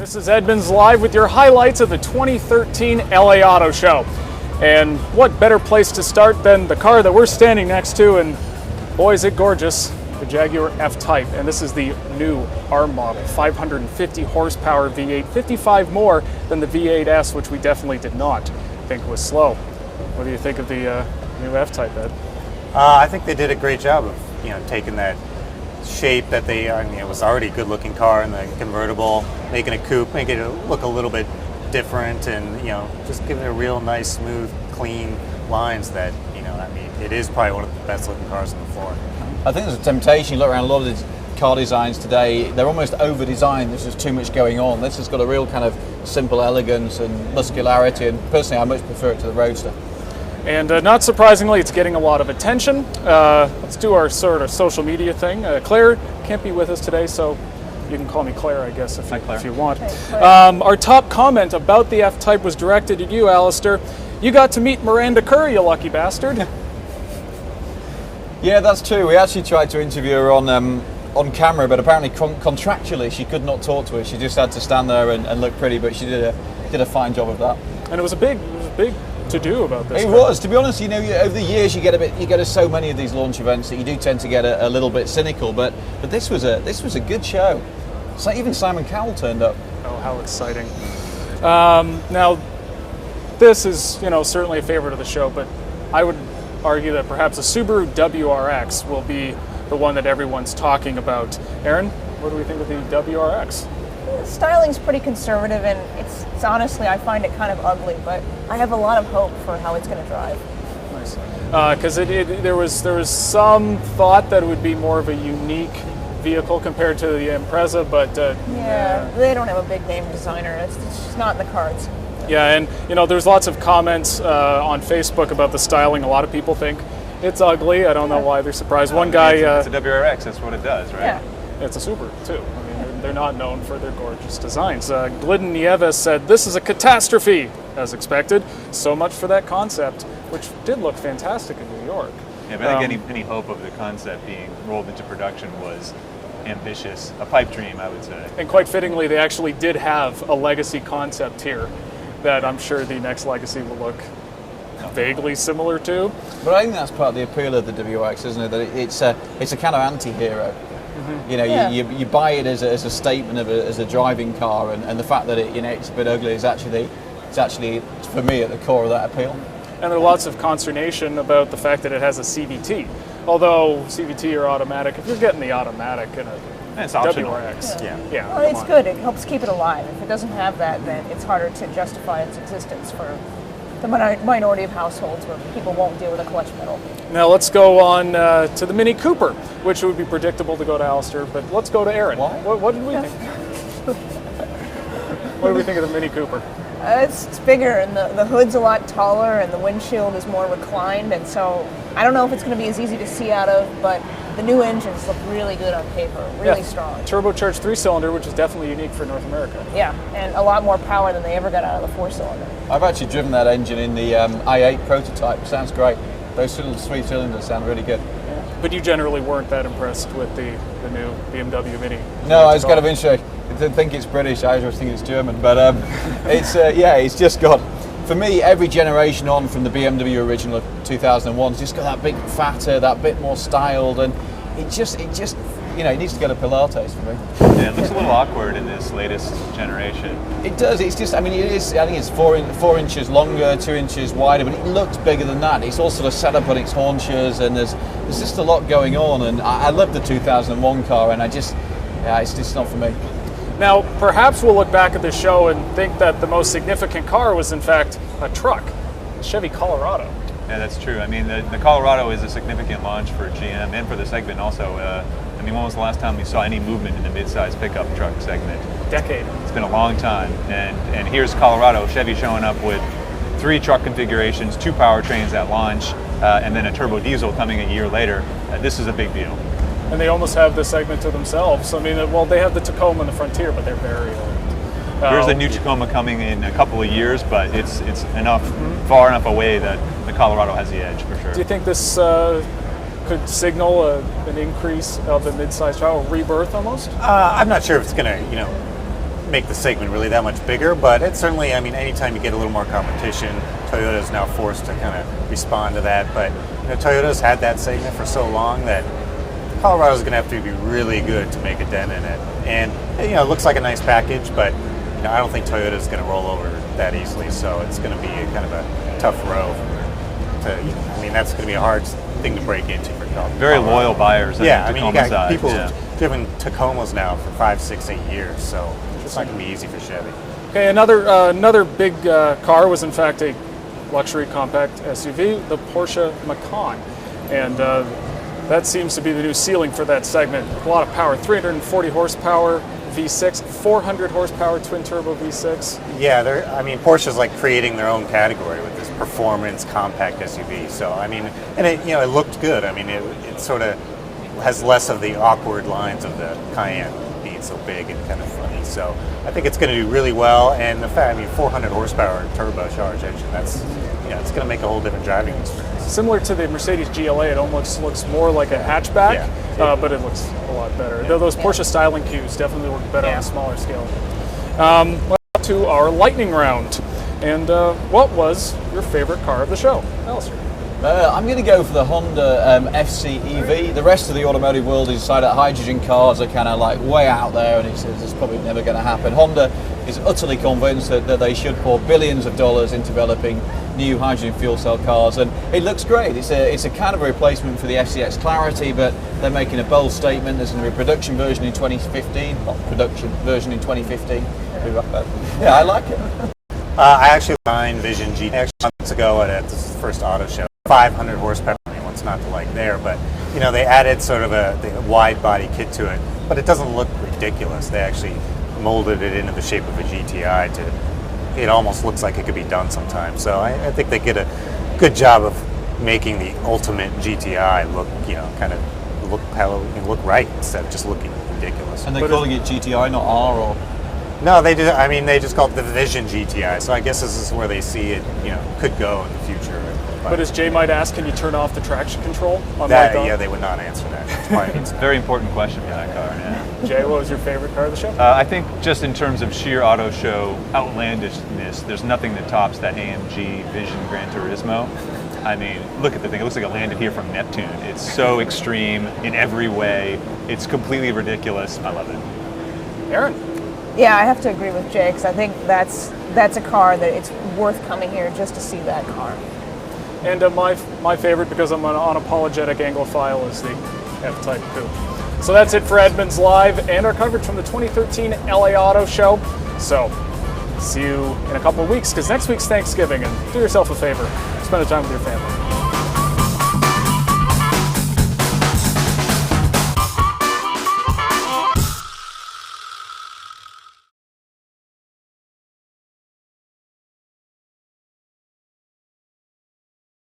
This is Edmunds live with your highlights of the 2013 LA Auto Show. And what better place to start than the car that we're standing next to, and boy is it gorgeous, the Jaguar F-Type. And this is the new R model, 550 horsepower V8, 55 more than the V8S, which we definitely did not think was slow. What do you think of the new F-Type, Ed? I think they did a great job of taking that shape that they, it was already a good-looking car in the convertible, making a coupe, making it look a little bit different, and just giving it a real nice, smooth, clean lines that it is probably one of the best-looking cars on the floor. I think there's a temptation. You look around a lot of the car designs today; they're almost over-designed. There's just too much going on. This has got a real kind of simple elegance and muscularity, and personally, I much prefer it to the Roadster. And not surprisingly, it's getting a lot of attention. Let's do our sort of social media thing. Claire can't be with us today, so you can call me Claire, I guess, if you want. Our top comment about the F-Type was directed at you, Alistair. You got to meet Miranda Kerr, you lucky bastard. Yeah, that's true. We actually tried to interview her on camera, but apparently contractually she could not talk to us. She just had to stand there and look pretty, but she did a fine job of that. And it was a big to do about this. It was, to be honest. Over the years you get so many of these launch events that you do tend to get a little bit cynical. But this was a good show. So even Simon Cowell turned up. Oh, how exciting! Now, this is certainly a favorite of the show, but I would argue that perhaps a Subaru WRX will be the one that everyone's talking about. Aaron, what do we think of the WRX? Styling's pretty conservative, and it's honestly, I find it kind of ugly, but I have a lot of hope for how it's going to drive. Nice, because there was some thought that it would be more of a unique vehicle compared to the Impreza, but yeah, they don't have a big name designer. It's just not in the cards. Yeah, and there's lots of comments on Facebook about the styling. A lot of people think it's ugly. I don't know why they're surprised. One guy, it's a WRX. That's what it does, right? Yeah. It's a Subaru too. They're not known for their gorgeous designs. Glidden Nieves said, "This is a catastrophe," as expected. So much for that concept, which did look fantastic in New York. Yeah, but I think any hope of the concept being rolled into production was ambitious. A pipe dream, I would say. And quite fittingly, they actually did have a legacy concept here that I'm sure the next legacy will look vaguely similar to. But I think that's part of the appeal of the WRX, isn't it? That it's a kind of anti-hero. Mm-hmm. You buy it as a statement as a driving car, and the fact that it's a bit ugly is actually for me at the core of that appeal. And there's lots of consternation about the fact that it has a CVT. Although CVT or automatic, if you're getting the automatic in a WRX, yeah. Well, it's good. It helps keep it alive. If it doesn't have that, then it's harder to justify its existence for the minority of households where people won't deal with a clutch pedal. Now let's go on to the Mini Cooper, which would be predictable to go to Alistair, but let's go to Aaron. What did we think? What did we think of the Mini Cooper? It's bigger, and the hood's a lot taller, and the windshield is more reclined, and so I don't know if it's going to be as easy to see out of, but the new engines look really good on paper, really strong. Turbocharged 3-cylinder, which is definitely unique for North America. Yeah, and a lot more power than they ever got out of the 4-cylinder. I've actually driven that engine in the i8 prototype. Sounds great. Those little 3-cylinders sound really good. Yeah. But you generally weren't that impressed with the new BMW Mini? No, I was kind of interested. I didn't think it's British. I always think it's German. But it's just got, for me, every generation on from the BMW original of 2001, it's just got that bit fatter, that bit more styled, and it just it needs to go to Pilates for me. Yeah, it looks a little awkward in this latest generation. It does. It's just, it is. I think it's 4 inches longer, 2 inches wider, but it looks bigger than that. It's all sort of set up on its haunches, and there's just a lot going on. And I love the 2001 car, and it's just not for me. Now, perhaps we'll look back at the show and think that the most significant car was, in fact, a truck, the Chevy Colorado. Yeah, that's true. I mean, the Colorado is a significant launch for GM and for the segment also. When was the last time we saw any movement in the mid-size pickup truck segment? Decade. It's been a long time. And here's Colorado, Chevy showing up with 3 truck configurations, 2 powertrains at launch, and then a turbo diesel coming a year later. This is a big deal. And they almost have the segment to themselves. I mean, they have the Tacoma and the Frontier, but they're very old. There's a new Tacoma coming in a couple of years, but it's far enough away that the Colorado has the edge for sure. Do you think this could signal an increase of the mid-size truck, a rebirth almost? I'm not sure if it's going to, make the segment really that much bigger, but it's certainly, I mean, anytime you get a little more competition, Toyota is now forced to kind of respond to that. But Toyota's had that segment for so long that Colorado's going to have to be really good to make a dent in it. And it looks like a nice package, but I don't think Toyota's going to roll over that easily. So it's going to be kind of a tough row. I mean, that's going to be a hard thing to break into for Colorado. Very loyal buyers. Yeah, I mean, you got side. people driven Tacomas now for 5, 6, 8 years, so it's not going to be easy for Chevy. Okay, another big car was in fact a luxury compact SUV, the Porsche Macan, and that seems to be the new ceiling for that segment. A lot of power, 340 horsepower V6, 400 horsepower twin turbo V6. Yeah, Porsche's like creating their own category with this performance compact SUV. So I mean, and it looked good. I mean, it sort of has less of the awkward lines of the Cayenne being so big and kind of funny. So I think it's going to do really well. And the fact, 400 horsepower turbocharged engine, that's it's going to make a whole different driving experience. Similar to the Mercedes GLA, it almost looks more like a hatchback, but it looks a lot better. Though those Porsche styling cues definitely work better on a smaller scale. Let's to our lightning round. And what was your favorite car of the show? Alistair. I'm going to go for the Honda FC EV. The rest of the automotive world has decided that hydrogen cars are kind of like way out there, and it's probably never going to happen. Honda is utterly convinced that they should pour billions of dollars in developing new hydrogen fuel cell cars, and it looks great. It's a kind of a replacement for the FCX Clarity, but they're making a bold statement. There's going to be a production version in 2015. Not production version in 2015. Yeah, I like it. I actually designed Vision GT months ago at the first auto show. 500 horsepower. What's not to like there, but they added sort of the wide body kit to it, but it doesn't look ridiculous. They actually molded it into the shape of a GTI it almost looks like it could be done sometimes. So I think they did a good job of making the ultimate GTI look, kind of look right instead of just looking ridiculous. And they're calling it GTI, not R, or? No, they did. I mean, they just called it the Vision GTI. So I guess this is where they see it, could go in the future. But as Jay might ask, can you turn off the traction control on that? Macan? Yeah, they would not answer that. That's why it's a very important question for that car. Yeah. Jay, what was your favorite car of the show? I think just in terms of sheer auto show outlandishness, there's nothing that tops that AMG Vision Gran Turismo. I mean, look at the thing. It looks like it landed here from Neptune. It's so extreme in every way. It's completely ridiculous. I love it. Aaron? Yeah, I have to agree with Jay, because I think that's a car that it's worth coming here just to see that car. And my favorite, because I'm an unapologetic Anglophile, is the F-Type Coupe. So that's it for Edmunds Live and our coverage from the 2013 LA Auto Show. So see you in a couple of weeks, because next week's Thanksgiving, and do yourself a favor, spend the time with your family.